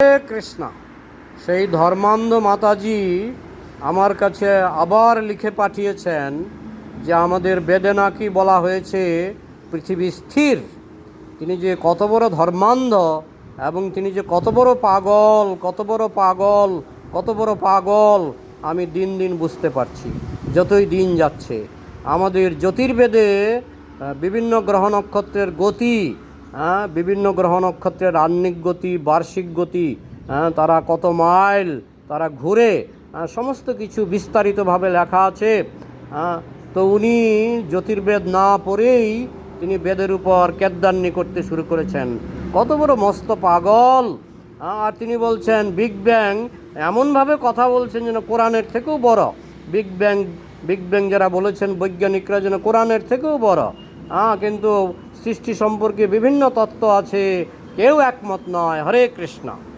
হরে কৃষ্ণ। সেই ধর্মান্ধ মাতাজি আমার কাছে আবার লিখে পাঠিয়েছেন যে আমাদের বেদে নাকি বলা হয়েছে পৃথিবী স্থির। তিনি যে কত বড় ধর্মান্ধ এবং তিনি যে কত বড় পাগল আমি দিন দিন বুঝতে পারছি যতই দিন যাচ্ছে। আমাদের জ্যোতির্বেদে বিভিন্ন গ্রহ নক্ষত্রের গতি, বিভিন্ন গ্রহ নক্ষত্রের আহ্নিক গতি, বার্ষিক গতি, তারা কত মাইল তারা ঘুরে, সমস্ত কিছু বিস্তারিতভাবে লেখা আছে। তো উনি জ্যোতির্বেদ না পড়েই তিনি বেদের উপর কেদ্দান্নি করতে শুরু করেছেন। কত বড় মস্ত পাগল! আর তিনি বলছেন বিগ ব্যাং, এমনভাবে কথা বলছেন যেন কোরআনের থেকেও বড়। বিগ ব্যাং যারা বলেছেন বৈজ্ঞানিকরা যেন কোরআনের থেকেও বড়। কিন্তু সৃষ্টি সম্পর্কে বিভিন্ন তত্ত্ব আছে, কেউ একমত নয়। হরে কৃষ্ণ।